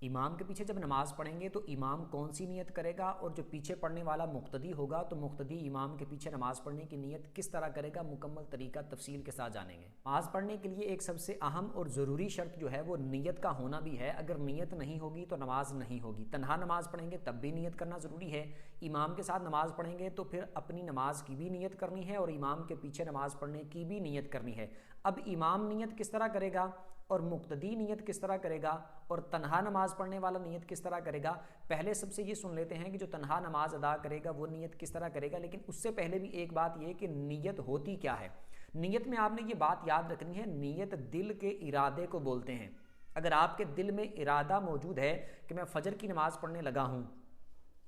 امام کے پیچھے جب نماز پڑھیں گے تو امام کون سی نیت کرے گا، اور جو پیچھے پڑھنے والا مقتدی ہوگا تو مقتدی امام کے پیچھے نماز پڑھنے کی نیت کس طرح کرے گا، مکمل طریقہ تفصیل کے ساتھ جانیں گے۔ نماز پڑھنے کے لیے ایک سب سے اہم اور ضروری شرط جو ہے وہ نیت کا ہونا بھی ہے۔ اگر نیت نہیں ہوگی تو نماز نہیں ہوگی۔ تنہا نماز پڑھیں گے تب بھی نیت کرنا ضروری ہے، امام کے ساتھ نماز پڑھیں گے تو پھر اپنی نماز کی بھی نیت کرنی ہے اور امام کے پیچھے نماز پڑھنے کی بھی نیت کرنی ہے۔ اب امام نیت کس طرح کرے گا اور مقتدی نیت کس طرح کرے گا اور تنہا نماز پڑھنے والا نیت کس طرح کرے گا، پہلے سب سے یہ سن لیتے ہیں کہ جو تنہا نماز ادا کرے گا وہ نیت کس طرح کرے گا۔ لیکن اس سے پہلے بھی ایک بات یہ کہ نیت ہوتی کیا ہے۔ نیت میں آپ نے یہ بات یاد رکھنی ہے، نیت دل کے ارادے کو بولتے ہیں۔ اگر آپ کے دل میں ارادہ موجود ہے کہ میں فجر کی نماز پڑھنے لگا ہوں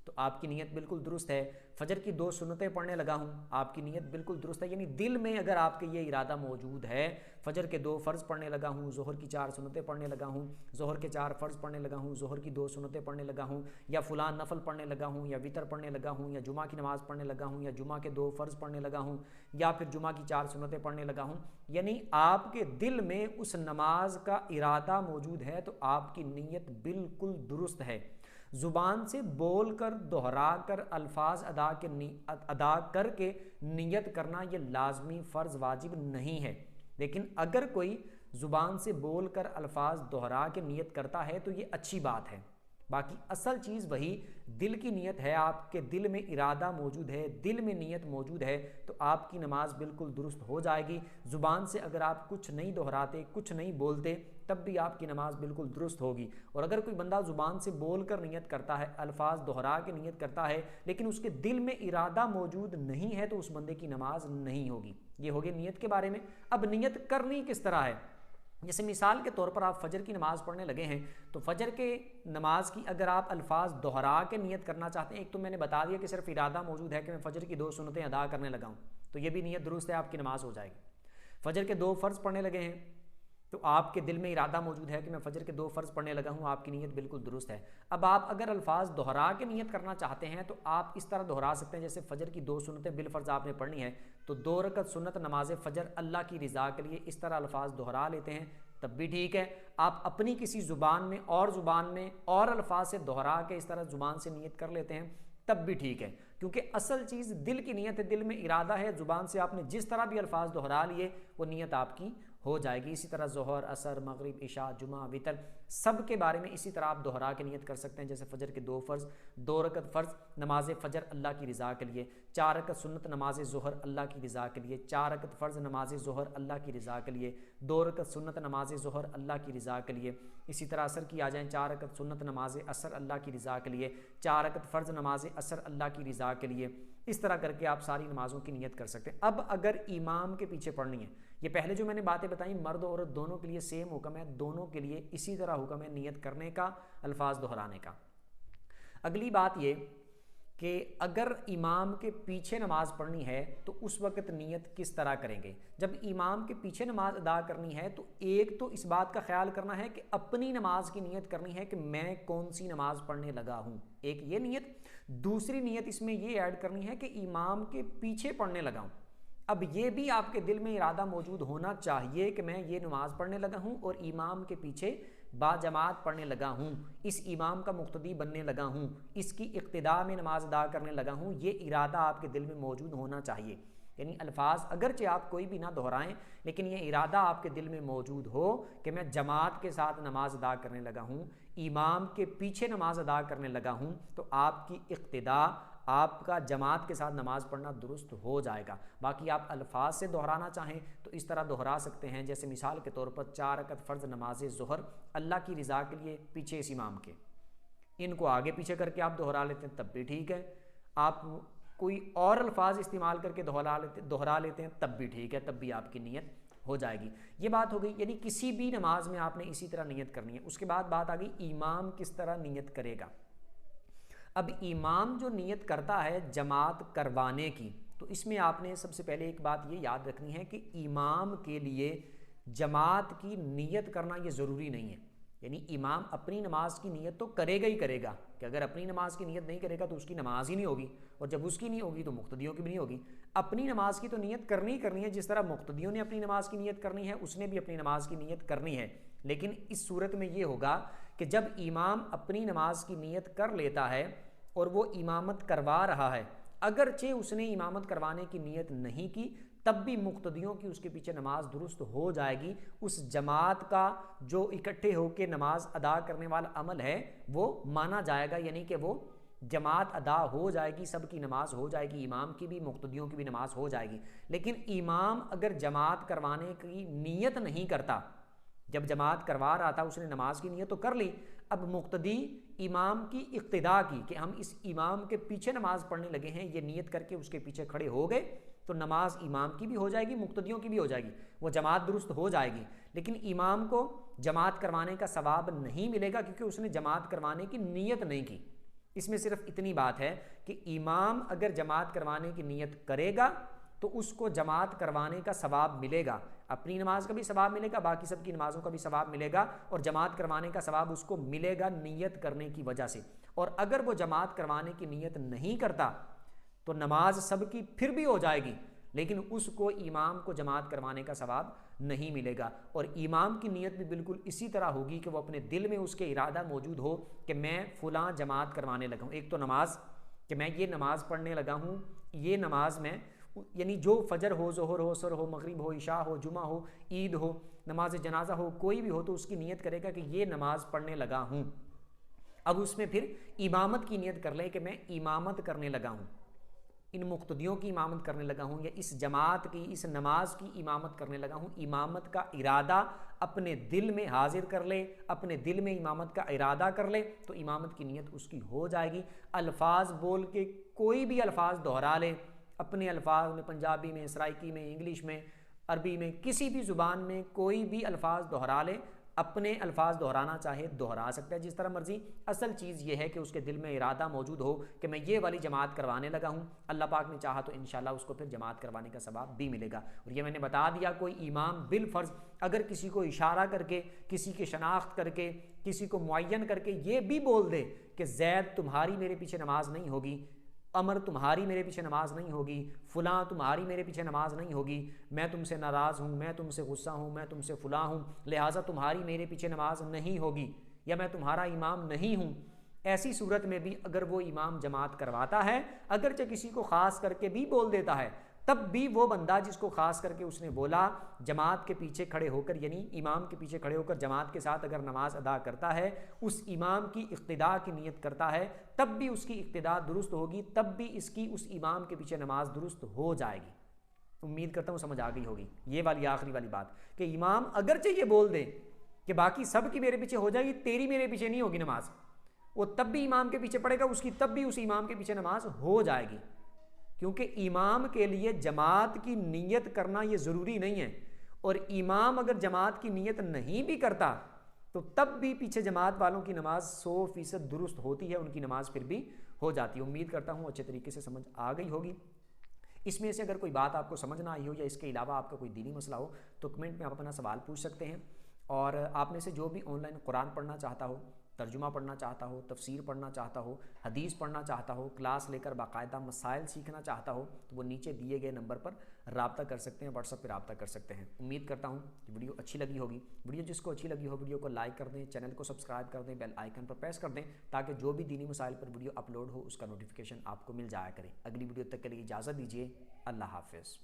تو آپ کی نیت بالکل درست ہے، فجر کی 2 سنتیں پڑھنے لگا ہوں آپ کی نیت بالکل درست ہے۔ یعنی دل میں اگر آپ کے یہ ارادہ موجود ہے، فجر کے 2 فرض پڑھنے لگا ہوں، ظہر کی 4 سنتیں پڑھنے لگا ہوں، ظہر کے 4 فرض پڑھنے لگا ہوں، ظہر کی 2 سنتیں پڑھنے لگا ہوں، یا فلاں نفل پڑھنے لگا ہوں، یا وتر پڑھنے لگا ہوں، یا جمعہ کی نماز پڑھنے لگا ہوں، یا جمعہ کے 2 فرض پڑھنے لگا ہوں، یا پھر جمعہ کی 4 سنتیں پڑھنے لگا ہوں، یعنی آپ کے دل میں اس نماز کا ارادہ موجود ہے تو آپ کی نیت بالکل درست ہے۔ زبان سے بول کر دہرا کر الفاظ ادا کر کے نیت کرنا یہ لازمی فرض واجب نہیں ہے، لیکن اگر کوئی زبان سے بول کر الفاظ دہرا کے نیت کرتا ہے تو یہ اچھی بات ہے۔ باقی اصل چیز وہی دل کی نیت ہے، آپ کے دل میں ارادہ موجود ہے، دل میں نیت موجود ہے تو آپ کی نماز بالکل درست ہو جائے گی۔ زبان سے اگر آپ کچھ نہیں دہراتے، کچھ نہیں بولتے تب بھی آپ کی نماز بالکل درست ہوگی۔ اور اگر کوئی بندہ زبان سے بول کر نیت کرتا ہے، الفاظ دہرا کے نیت کرتا ہے لیکن اس کے دل میں ارادہ موجود نہیں ہے تو اس بندے کی نماز نہیں ہوگی۔ یہ ہوگی نیت کے بارے میں۔ اب نیت کرنی کس طرح ہے؟ جیسے مثال کے طور پر آپ فجر کی نماز پڑھنے لگے ہیں تو فجر کے نماز کی اگر آپ الفاظ دہرا کے نیت کرنا چاہتے ہیں، ایک تو میں نے بتا دیا کہ صرف ارادہ موجود ہے کہ میں فجر کی 2 سنتیں ادا کرنے لگا ہوں تو یہ بھی نیت درست ہے، آپ کی نماز ہو جائے گی۔ فجر کے 2 فرض پڑھنے لگے ہیں تو آپ کے دل میں ارادہ موجود ہے کہ میں فجر کے 2 فرض پڑھنے لگا ہوں، آپ کی نیت بالکل درست ہے۔ اب آپ اگر الفاظ دہرا کے نیت کرنا چاہتے ہیں تو آپ اس طرح دہرا سکتے ہیں، جیسے فجر کی 2 سنتیں بالفرض آپ نے پڑھنی ہے تو 2 رکعت سنت نماز فجر اللہ کی رضا کے لیے اس طرح الفاظ دہرا لیتے ہیں تب بھی ٹھیک ہے۔ آپ اپنی کسی زبان میں اور الفاظ سے دہرا کے اس طرح زبان سے نیت کر لیتے ہیں تب بھی ٹھیک ہے، کیونکہ اصل چیز دل کی نیت ہے، دل میں ارادہ ہے، زبان سے آپ نے جس طرح بھی الفاظ دہرا لیے وہ نیت آپ کی ہو جائے گی۔ اسی طرح ظہر، عصر، مغرب، عشاء، جمعہ، وتر سب کے بارے میں اسی طرح آپ دہرا کے نیت کر سکتے ہیں، جیسے فجر کے 2 فرض، 2 رکعت فرض نماز فجر اللہ کی رضا کے لیے، 4 رکعت سنت نماز ظہر اللہ کی رضا کے لیے، 4 رکعت فرض نماز ظہر اللہ کی رضا کے لیے، 2 رکعت سنت نماز ظہر اللہ کی رضا کے لیے۔ اسی طرح عصر کی آ جائیں، 4 رکعت سنت نماز عصر اللہ کی رضا کے لیے، 4 رکعت فرض نماز عصر اللہ کی رضا کے لیے۔ اس طرح کر کے آپ ساری نمازوں کی نیت کر سکتے ہیں۔ اب اگر امام کے پیچھے پڑھنی ہے، یہ پہلے جو میں نے باتیں بتائیں مرد اور عورت دونوں کے لیے سیم حکم ہے، دونوں کے لیے اسی طرح حکم ہے نیت کرنے کا، الفاظ دہرانے کا۔ اگلی بات یہ کہ اگر امام کے پیچھے نماز پڑھنی ہے تو اس وقت نیت کس طرح کریں گے؟ جب امام کے پیچھے نماز ادا کرنی ہے تو ایک تو اس بات کا خیال کرنا ہے کہ اپنی نماز کی نیت کرنی ہے کہ میں کون سی نماز پڑھنے لگا ہوں، ایک یہ نیت۔ دوسری نیت اس میں یہ ایڈ کرنی ہے کہ امام کے پیچھے پڑھنے لگا ہوں۔ اب یہ بھی آپ کے دل میں ارادہ موجود ہونا چاہیے کہ میں یہ نماز پڑھنے لگا ہوں اور امام کے پیچھے با جماعت پڑھنے لگا ہوں، اس امام کا مقتدی بننے لگا ہوں، اس کی اقتداء میں نماز ادا کرنے لگا ہوں، یہ ارادہ آپ کے دل میں موجود ہونا چاہیے۔ یعنی الفاظ اگرچہ آپ کوئی بھی نہ دہرائیں لیکن یہ ارادہ آپ کے دل میں موجود ہو کہ میں جماعت کے ساتھ نماز ادا کرنے لگا ہوں، امام کے پیچھے نماز ادا کرنے لگا ہوں، تو آپ کی اقتداء، آپ کا جماعت کے ساتھ نماز پڑھنا درست ہو جائے گا۔ باقی آپ الفاظ سے دہرانا چاہیں تو اس طرح دہرا سکتے ہیں، جیسے مثال کے طور پر 4 رکعت فرض نماز ظہر اللہ کی رضا کے لیے پیچھے اس امام کے، ان کو آگے پیچھے کر کے آپ دہرا لیتے ہیں تب بھی ٹھیک ہے، آپ کوئی اور الفاظ استعمال کر کے دہرا لیتے ہیں تب بھی ٹھیک ہے، تب بھی آپ کی نیت ہو جائے گی۔ یہ بات ہو گئی، یعنی کسی بھی نماز میں آپ نے اسی طرح نیت کرنی ہے۔ اس کے بعد بات آ گئی امام کس طرح نیت کرے گا۔ اب امام جو نیت کرتا ہے جماعت کروانے کی تو اس میں آپ نے سب سے پہلے ایک بات یہ یاد رکھنی ہے کہ امام کے لیے جماعت کی نیت کرنا یہ ضروری نہیں ہے۔ یعنی امام اپنی نماز کی نیت تو کرے گا ہی کرے گا، کہ اگر اپنی نماز کی نیت نہیں کرے گا تو اس کی نماز ہی نہیں ہوگی، اور جب اس کی نہیں ہوگی تو مقتدیوں کی بھی نہیں ہوگی۔ اپنی نماز کی تو نیت کرنی ہے، جس طرح مقتدیوں نے اپنی نماز کی نیت کرنی ہے اس نے بھی اپنی نماز کی نیت کرنی ہے، لیکن اس صورت میں یہ ہوگا کہ جب امام اپنی نماز کی نیت کر لیتا ہے اور وہ امامت کروا رہا ہے، اگرچہ اس نے امامت کروانے کی نیت نہیں کی، تب بھی مقتدیوں کی اس کے پیچھے نماز درست ہو جائے گی۔ اس جماعت کا جو اکٹھے ہو کے نماز ادا کرنے والا عمل ہے وہ مانا جائے گا، یعنی کہ وہ جماعت ادا ہو جائے گی، سب کی نماز ہو جائے گی، امام کی بھی مقتدیوں کی بھی نماز ہو جائے گی۔ لیکن امام اگر جماعت کروانے کی نیت نہیں کرتا، جب جماعت کروا رہا تھا اس نے نماز کی نیت تو کر لی، اب مقتدی امام کی اقتداء کی کہ ہم اس امام کے پیچھے نماز پڑھنے لگے ہیں، یہ نیت کر کے اس کے پیچھے کھڑے ہو گئے، تو نماز امام کی بھی ہو جائے گی، مقتدیوں کی بھی ہو جائے گی، وہ جماعت درست ہو جائے گی۔ لیکن امام کو جماعت کروانے کا ثواب نہیں ملے گا کیونکہ اس نے جماعت کروانے کی نیت نہیں کی۔ اس میں صرف اتنی بات ہے کہ امام اگر جماعت کروانے کی نیت کرے گا تو اس کو جماعت کروانے کا ثواب ملے گا، اپنی نماز کا بھی ثواب ملے گا، باقی سب کی نمازوں کا بھی ثواب ملے گا، اور جماعت کروانے کا ثواب اس کو ملے گا نیت کرنے کی وجہ سے۔ اور اگر وہ جماعت کروانے کی نیت نہیں کرتا تو نماز سب کی پھر بھی ہو جائے گی، لیکن اس کو امام کو جماعت کروانے کا ثواب نہیں ملے گا۔ اور امام کی نیت بھی بالکل اسی طرح ہوگی کہ وہ اپنے دل میں اس کے ارادہ موجود ہو کہ میں فلاں جماعت کروانے لگا ہوں۔ ایک تو نماز کہ میں یہ نماز پڑھنے لگا ہوں، یہ نماز میں یعنی جو فجر ہو، ظہر ہو، عصر ہو، مغرب ہو، عشاء ہو، جمعہ ہو، عید ہو، نماز جنازہ ہو، کوئی بھی ہو تو اس کی نیت کرے گا کہ یہ نماز پڑھنے لگا ہوں۔ اب اس میں پھر امامت کی نیت کر لے کہ میں امامت کرنے لگا ہوں، ان مقتدیوں کی امامت کرنے لگا ہوں، یا اس جماعت کی اس نماز کی امامت کرنے لگا ہوں۔ امامت کا ارادہ اپنے دل میں حاضر کر لے، اپنے دل میں امامت کا ارادہ کر لے تو امامت کی نیت اس کی ہو جائے گی۔ الفاظ بول کے کوئی بھی الفاظ دہرا لے، اپنے الفاظ میں، پنجابی میں، سرائکی میں، انگلش میں، عربی میں، کسی بھی زبان میں کوئی بھی الفاظ دہرا لے، اپنے الفاظ دہرانا چاہے دہرا سکتا ہے جس طرح مرضی۔ اصل چیز یہ ہے کہ اس کے دل میں ارادہ موجود ہو کہ میں یہ والی جماعت کروانے لگا ہوں، اللہ پاک نے چاہا تو انشاءاللہ اس کو پھر جماعت کروانے کا ثواب بھی ملے گا۔ اور یہ میں نے بتا دیا، کوئی امام بالفرض اگر کسی کو اشارہ کر کے، کسی کی شناخت کر کے، کسی کو معین کر کے یہ بھی بول دے کہ زید تمہاری میرے پیچھے نماز نہیں ہوگی، عمر تمہاری میرے پیچھے نماز نہیں ہوگی، فلاں تمہاری میرے پیچھے نماز نہیں ہوگی، میں تم سے ناراض ہوں، میں تم سے غصہ ہوں، میں تم سے فلاں ہوں، لہٰذا تمہاری میرے پیچھے نماز نہیں ہوگی، یا میں تمہارا امام نہیں ہوں، ایسی صورت میں بھی اگر وہ امام جماعت کرواتا ہے، اگرچہ کسی کو خاص کر کے بھی بول دیتا ہے، تب بھی وہ بندہ جس کو خاص کر کے اس نے بولا جماعت کے پیچھے کھڑے ہو کر، یعنی امام کے پیچھے کھڑے ہو کر جماعت کے ساتھ اگر نماز ادا کرتا ہے، اس امام کی اقتداء کی نیت کرتا ہے، تب بھی اس کی اقتداء درست ہوگی، تب بھی اس کی اس امام کے پیچھے نماز درست ہو جائے گی۔ امید کرتا ہوں سمجھ آ گئی ہوگی یہ والی آخری والی بات کہ امام اگرچہ یہ بول دے کہ باقی سب کی میرے پیچھے ہو جائے گی، تیری میرے پیچھے نہیں ہوگی نماز، وہ تب بھی امام کے پیچھے پڑے گا، اس کی تب بھی اس امام کے پیچھے نماز ہو جائے گی، کیونکہ امام کے لیے جماعت کی نیت کرنا یہ ضروری نہیں ہے، اور امام اگر جماعت کی نیت نہیں بھی کرتا تو تب بھی پیچھے جماعت والوں کی نماز 100% درست ہوتی ہے، ان کی نماز پھر بھی ہو جاتی ہے۔ امید کرتا ہوں اچھے طریقے سے سمجھ آ گئی ہوگی۔ اس میں سے اگر کوئی بات آپ کو سمجھ نہ آئی ہو یا اس کے علاوہ آپ کا کوئی دینی مسئلہ ہو تو کمنٹ میں آپ اپنا سوال پوچھ سکتے ہیں، اور آپ میں سے جو بھی آن لائن قرآن پڑھنا چاہتا ہو، ترجمہ پڑھنا چاہتا ہو، تفسیر پڑھنا چاہتا ہو، حدیث پڑھنا چاہتا ہو، کلاس لے کر باقاعدہ مسائل سیکھنا چاہتا ہو تو وہ نیچے دیے گئے نمبر پر رابطہ کر سکتے ہیں، واٹس ایپ پہ رابطہ کر سکتے ہیں۔ امید کرتا ہوں کہ ویڈیو اچھی لگی ہوگی۔ ویڈیو جس کو اچھی لگی ہو ویڈیو کو لائک کر دیں، چینل کو سبسکرائب کر دیں، بیل آئیکن پر پریس کر دیں تاکہ جو بھی دینی مسائل پر ویڈیو اپلوڈ ہو اس کا نوٹیفیکیشن آپ کو مل جایا کرے۔ اگلی ویڈیو تک کے لیے اجازت دیجیے، اللہ حافظ۔